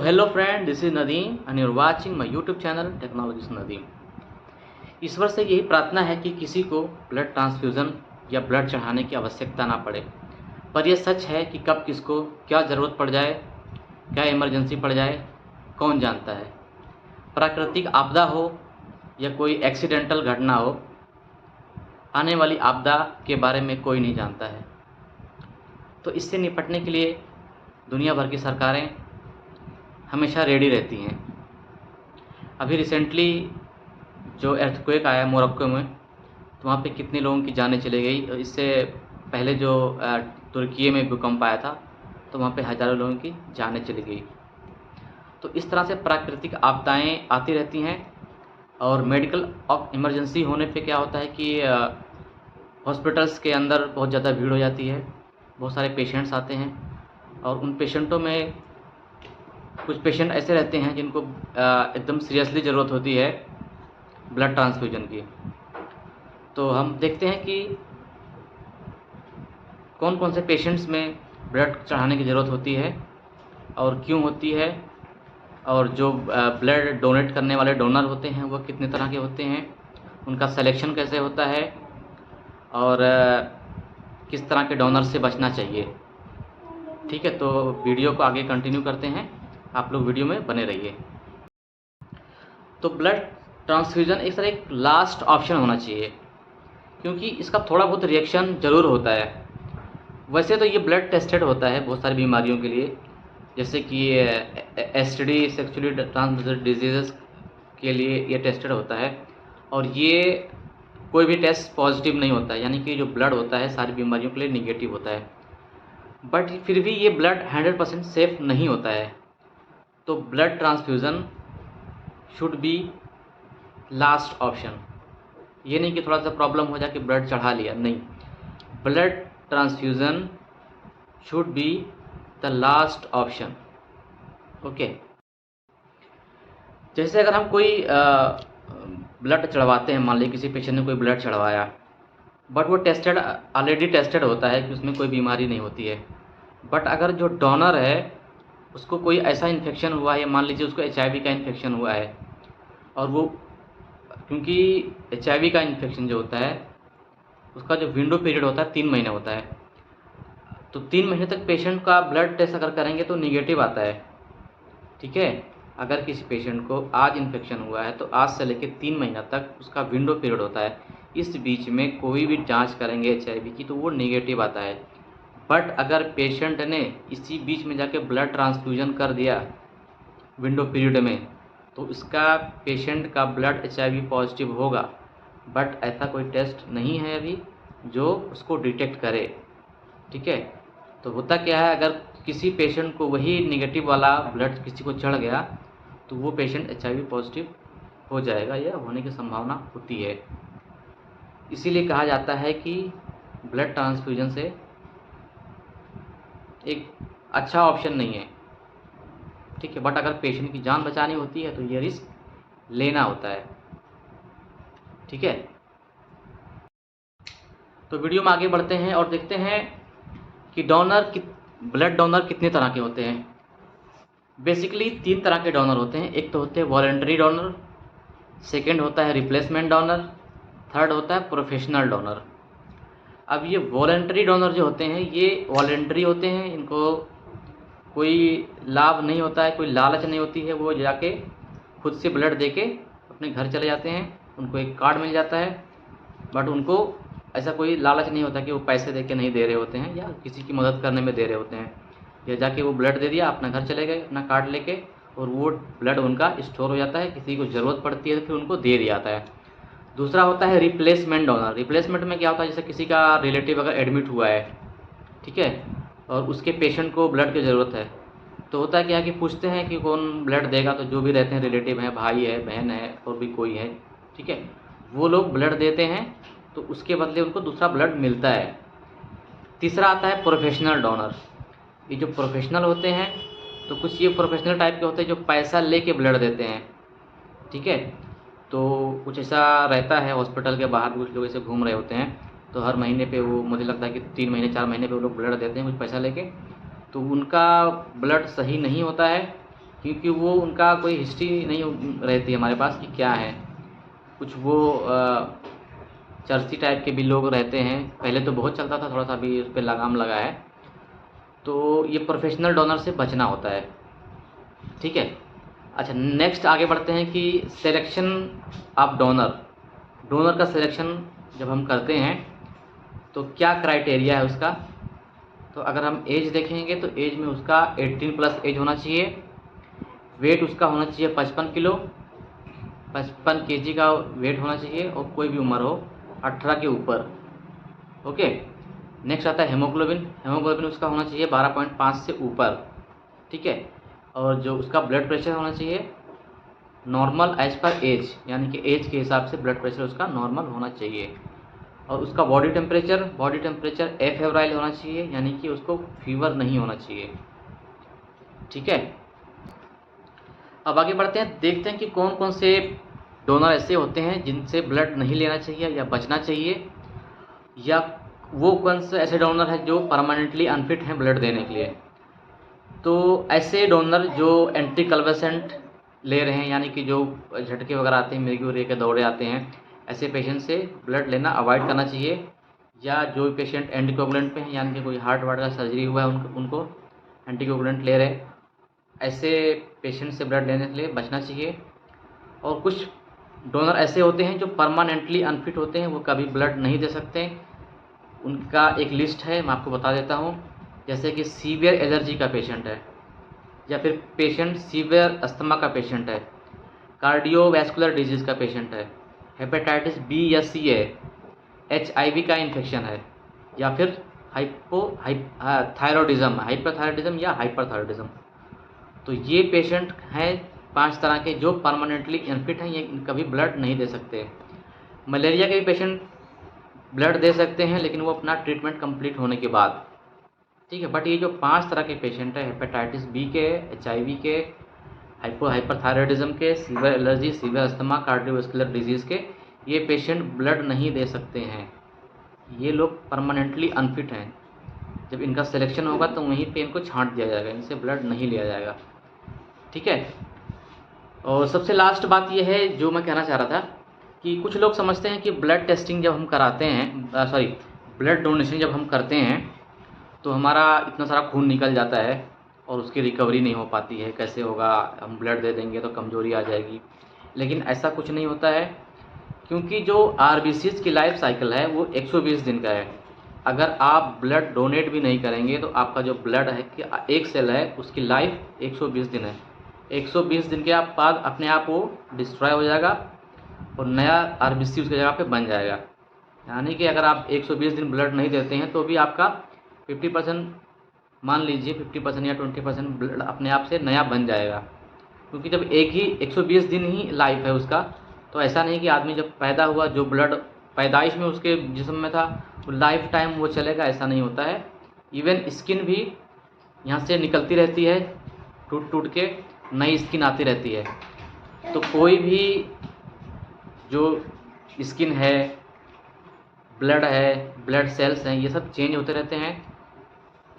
hello friend, this is Nadeem and you're watching my YouTube channel Technologies Nadeem। ईश्वर से यही प्रार्थना है कि किसी को ब्लड ट्रांसफ्यूज़न या ब्लड चढ़ाने की आवश्यकता ना पड़े, पर यह सच है कि कब किसको क्या ज़रूरत पड़ जाए, क्या इमरजेंसी पड़ जाए, कौन जानता है। प्राकृतिक आपदा हो या कोई एक्सीडेंटल घटना हो, आने वाली आपदा के बारे में कोई नहीं जानता है। तो इससे निपटने के लिए दुनिया भर की सरकारें हमेशा रेडी रहती हैं। अभी रिसेंटली जो अर्थक्वेक आया मोरक्को में, तो वहाँ पे कितने लोगों की जानें चली गई। इससे पहले जो तुर्की में भूकंप आया था, तो वहाँ पे हज़ारों लोगों की जानें चली गई। तो इस तरह से प्राकृतिक आपदाएं आती रहती हैं और मेडिकल इमरजेंसी होने पे क्या होता है कि हॉस्पिटल्स के अंदर बहुत ज़्यादा भीड़ हो जाती है, बहुत सारे पेशेंट्स आते हैं और उन पेशेंटों में कुछ पेशेंट ऐसे रहते हैं जिनको एकदम सीरियसली ज़रूरत होती है ब्लड ट्रांसफ्यूजन की। तो हम देखते हैं कि कौन कौन से पेशेंट्स में ब्लड चढ़ाने की ज़रूरत होती है और क्यों होती है, और जो ब्लड डोनेट करने वाले डोनर होते हैं वो कितने तरह के होते हैं, उनका सिलेक्शन कैसे होता है और किस तरह के डोनर से बचना चाहिए। ठीक है, तो वीडियो को आगे कंटिन्यू करते हैं, आप लोग वीडियो में बने रहिए। तो ब्लड ट्रांसफ्यूज़न एक तरह एक लास्ट ऑप्शन होना चाहिए, क्योंकि इसका थोड़ा बहुत रिएक्शन ज़रूर होता है। वैसे तो ये ब्लड टेस्टेड होता है बहुत सारी बीमारियों के लिए, जैसे कि एसटीडी सेक्सुअली ट्रांसमिटेड डिजीज़ के लिए ये टेस्टेड होता है, और ये कोई भी टेस्ट पॉजिटिव नहीं होता है, यानी कि जो ब्लड होता है सारी बीमारियों के लिए निगेटिव होता है। बट फिर भी ये ब्लड 100% सेफ नहीं होता है। तो blood transfusion should be last option. ये नहीं कि थोड़ा सा प्रॉब्लम हो जाए कि ब्लड चढ़ा लिया, नहीं, blood transfusion should be the last option. Okay, जैसे अगर हम कोई ब्लड चढ़वाते हैं, मान लीजिए किसी पेशेंट ने कोई ब्लड चढ़वाया, बट वो टेस्टेड ऑलरेडी टेस्टेड होता है कि उसमें कोई बीमारी नहीं होती है। बट अगर जो डोनर है उसको कोई ऐसा इन्फेक्शन हुआ है, मान लीजिए उसको HIV का इन्फेक्शन हुआ है, और वो क्योंकि HIV का इन्फेक्शन जो होता है उसका जो विंडो पीरियड होता है 3 महीने होता है, तो 3 महीने तक पेशेंट का ब्लड टेस्ट अगर करेंगे तो निगेटिव आता है। ठीक है, अगर किसी पेशेंट को आज इन्फेक्शन हुआ है तो आज से लेकर 3 महीना तक उसका विंडो पीरियड होता है। इस बीच में कोई भी जांच करेंगे HIV की तो वो निगेटिव आता है। बट अगर पेशेंट ने इसी बीच में जाके ब्लड ट्रांसफ्यूजन कर दिया विंडो पीरियड में, तो इसका पेशेंट का ब्लड HIV पॉजिटिव होगा। बट ऐसा कोई टेस्ट नहीं है अभी जो उसको डिटेक्ट करे। ठीक है, तो होता क्या है, अगर किसी पेशेंट को वही निगेटिव वाला ब्लड किसी को चढ़ गया तो वो पेशेंट HIV पॉजिटिव हो जाएगा या होने की संभावना होती है। इसीलिए कहा जाता है कि ब्लड ट्रांसफ्यूजन से एक अच्छा ऑप्शन नहीं है। ठीक है, बट अगर पेशेंट की जान बचानी होती है तो ये रिस्क लेना होता है। ठीक है, तो वीडियो में आगे बढ़ते हैं और देखते हैं कि ब्लड डोनर कितने तरह के होते हैं। बेसिकली 3 तरह के डोनर होते हैं। एक तो होते हैं वॉलंटरी डोनर, सेकंड होता है रिप्लेसमेंट डोनर, थर्ड होता है प्रोफेशनल डोनर। अब ये वॉलंटरी डोनर जो होते हैं ये वॉलंटरी होते हैं, इनको कोई लाभ नहीं होता है, कोई लालच नहीं होती है, वो जाके खुद से ब्लड दे के अपने घर चले जाते हैं, उनको एक कार्ड मिल जाता है, बट उनको ऐसा कोई लालच नहीं होता कि वो पैसे दे के नहीं दे रहे होते हैं या किसी की मदद करने में दे रहे होते हैं। या जाके वो ब्लड दे दिया, अपना घर चले गए अपना कार्ड लेके, और वो ब्लड उनका स्टोर हो जाता है, किसी को ज़रूरत पड़ती है तो फिर उनको दे दिया जाता है। दूसरा होता है रिप्लेसमेंट डोनर। रिप्लेसमेंट में क्या होता है, जैसे किसी का रिलेटिव अगर एडमिट हुआ है, ठीक है, और उसके पेशेंट को ब्लड की ज़रूरत है, तो होता है क्या है कि पूछते हैं कि कौन ब्लड देगा, तो जो भी रहते हैं रिलेटिव हैं, भाई है, बहन है, और भी कोई है, ठीक है, वो लोग ब्लड देते हैं, तो उसके बदले उनको दूसरा ब्लड मिलता है। तीसरा आता है प्रोफेशनल डोनर। ये जो प्रोफेशनल होते हैं, तो कुछ ये प्रोफेशनल टाइप के होते हैं जो पैसा लेके ब्लड देते हैं। ठीक है, तो कुछ ऐसा रहता है, हॉस्पिटल के बाहर कुछ लोग ऐसे घूम रहे होते हैं, तो हर महीने पे वो, मुझे लगता है कि 3 महीने 4 महीने पे वो लोग ब्लड देते हैं कुछ पैसा लेके, तो उनका ब्लड सही नहीं होता है क्योंकि वो उनका कोई हिस्ट्री नहीं रहती हमारे पास कि क्या है। कुछ वो चर्सी टाइप के भी लोग रहते हैं, पहले तो बहुत चलता था, थोड़ा सा अभी उस पर लगाम लगा है। तो ये प्रोफेशनल डोनर से बचना होता है, ठीक है। अच्छा, नेक्स्ट आगे बढ़ते हैं कि सिलेक्शन ऑफ डोनर। डोनर का सिलेक्शन जब हम करते हैं तो क्या क्राइटेरिया है उसका। तो अगर हम एज देखेंगे तो एज में उसका 18 प्लस एज होना चाहिए। वेट उसका होना चाहिए 55 किलो, 55 केजी का वेट होना चाहिए, और कोई भी उम्र हो 18 के ऊपर। ओके। नेक्स्ट आता है हेमोग्लोबिन। हेमोग्लोबिन उसका होना चाहिए 12.5 से ऊपर, ठीक है। और जो उसका ब्लड प्रेशर होना चाहिए नॉर्मल एज पर एज, यानी कि एज के हिसाब से ब्लड प्रेशर उसका नॉर्मल होना चाहिए। और उसका बॉडी टेम्परेचर एफेब्राइल होना चाहिए, यानी कि उसको फीवर नहीं होना चाहिए, ठीक है। अब आगे बढ़ते हैं, देखते हैं कि कौन कौन से डोनर ऐसे होते हैं जिनसे ब्लड नहीं लेना चाहिए या बचना चाहिए, या वो कौन से ऐसे डोनर हैं जो परमानेंटली अनफिट हैं ब्लड देने के लिए। तो ऐसे डोनर जो एंटी कन्वल्सेंट ले रहे हैं, यानी कि जो झटके वगैरह आते हैं, मिर्गी उर्गी के दौरे आते हैं, ऐसे पेशेंट से ब्लड लेना अवॉइड करना चाहिए। या जो पेशेंट एंटीकोगुलेंट पे हैं, यानी कि कोई हार्ट वार्ट का सर्जरी हुआ है, उनको एंटीकोगुलेंट ले रहे हैं, ऐसे पेशेंट से ब्लड लेने के लिए बचना चाहिए। और कुछ डोनर ऐसे होते हैं जो परमानेंटली अनफिट होते हैं, वो कभी ब्लड नहीं दे सकते। उनका एक लिस्ट है, मैं आपको बता देता हूँ। जैसे कि सीवियर एलर्जी का पेशेंट है, या फिर पेशेंट सीवियर अस्थमा का पेशेंट है, कार्डियोवैस्कुलर डिजीज़ का पेशेंट है, हेपेटाइटिस बी या सी है, HIV का इन्फेक्शन है, या फिर थायरॉयडिज्म, हाइपरथायरॉयडिज्म या हाइपरथायरॉयडिज्म। तो ये पेशेंट हैं 5 तरह के जो परमानेंटली अनफिट हैं, ये कभी ब्लड नहीं दे सकते। मलेरिया के भी पेशेंट ब्लड दे सकते हैं, लेकिन वो अपना ट्रीटमेंट कंप्लीट होने के बाद, ठीक है। बट ये जो 5 तरह के पेशेंट हैं, हेपेटाइटिस बी के, HIV के, हाइपरथायरॉयडिज्म के, severe allergy, severe asthma, cardiovascular disease के, ये पेशेंट ब्लड नहीं दे सकते हैं। ये लोग परमानेंटली अनफिट हैं। जब इनका सिलेक्शन होगा तो वहीं पे इनको छांट दिया जाएगा, इनसे ब्लड नहीं लिया जाएगा, ठीक है। और सबसे लास्ट बात ये है जो मैं कहना चाह रहा था, कि कुछ लोग समझते हैं कि ब्लड टेस्टिंग जब हम कराते हैं, सॉरी, ब्लड डोनेशन जब हम करते हैं तो हमारा इतना सारा खून निकल जाता है और उसकी रिकवरी नहीं हो पाती है। कैसे होगा, हम ब्लड दे देंगे तो कमज़ोरी आ जाएगी। लेकिन ऐसा कुछ नहीं होता है, क्योंकि जो RBCs की लाइफ साइकिल है वो 120 दिन का है। अगर आप ब्लड डोनेट भी नहीं करेंगे तो आपका जो ब्लड है कि एक सेल है उसकी लाइफ 120 दिन है। 120 दिन के बाद अपने आप वो डिस्ट्रॉय हो जाएगा और नया RBC उसकी जगह पे बन जाएगा। यानी कि अगर आप 120 दिन ब्लड नहीं देते हैं तो भी आपका 50%, मान लीजिए 50% या 20% ब्लड अपने आप से नया बन जाएगा। क्योंकि जब एक ही 120 दिन ही लाइफ है उसका, तो ऐसा नहीं कि आदमी जब पैदा हुआ जो ब्लड पैदाइश में उसके जिस्म में था वो लाइफ टाइम वो चलेगा, ऐसा नहीं होता है। इवन स्किन भी यहाँ से निकलती रहती है, टूट टूट के नई स्किन आती रहती है। तो कोई भी जो स्किन है, ब्लड है, ब्लड सेल्स हैं, ये सब चेंज होते रहते हैं,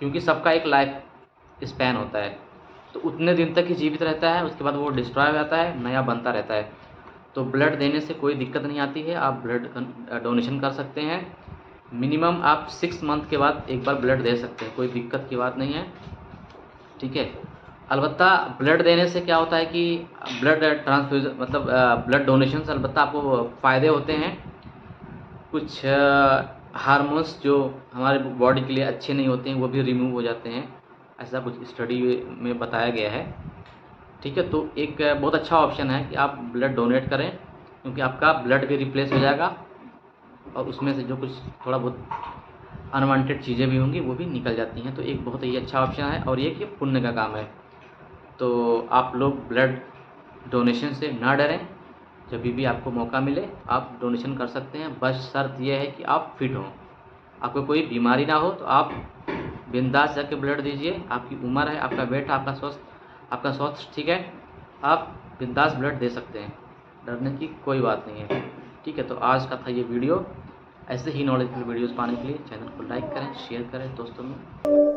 क्योंकि सबका एक लाइफ स्पैन होता है। तो उतने दिन तक ही जीवित रहता है, उसके बाद वो डिस्ट्रॉय हो जाता है, नया बनता रहता है। तो ब्लड देने से कोई दिक्कत नहीं आती है, आप ब्लड डोनेशन कर सकते हैं। मिनिमम आप 6 मंथ के बाद एक बार ब्लड दे सकते हैं, कोई दिक्कत की बात नहीं है, ठीक है। अलबत्ता ब्लड देने से क्या होता है कि ब्लड ट्रांसफ्यूज़न मतलब ब्लड डोनेशन से अलबत्ता आपको फ़ायदे होते हैं। कुछ हार्मोन्स जो हमारे बॉडी के लिए अच्छे नहीं होते हैं वो भी रिमूव हो जाते हैं, ऐसा कुछ स्टडी में बताया गया है, ठीक है। तो एक बहुत अच्छा ऑप्शन है कि आप ब्लड डोनेट करें, क्योंकि आपका ब्लड भी रिप्लेस हो जाएगा और उसमें से जो कुछ थोड़ा बहुत अनवांटेड चीज़ें भी होंगी वो भी निकल जाती हैं। तो एक बहुत ही अच्छा ऑप्शन है, और ये कि पुण्य का काम है। तो आप लोग ब्लड डोनेशन से ना डरें, जब भी आपको मौका मिले आप डोनेशन कर सकते हैं। बस शर्त यह है कि आप फिट हों, आपको कोई बीमारी ना हो, तो आप बिंदास जाके ब्लड दीजिए। आपकी उम्र है, आपका वेट, आपका स्वास्थ्य ठीक है, आप बिंदास ब्लड दे सकते हैं, डरने की कोई बात नहीं है, ठीक है। तो आज का था ये वीडियो। ऐसे ही नॉलेजफुल वीडियोस पाने के लिए चैनल को लाइक करें, शेयर करें दोस्तों में।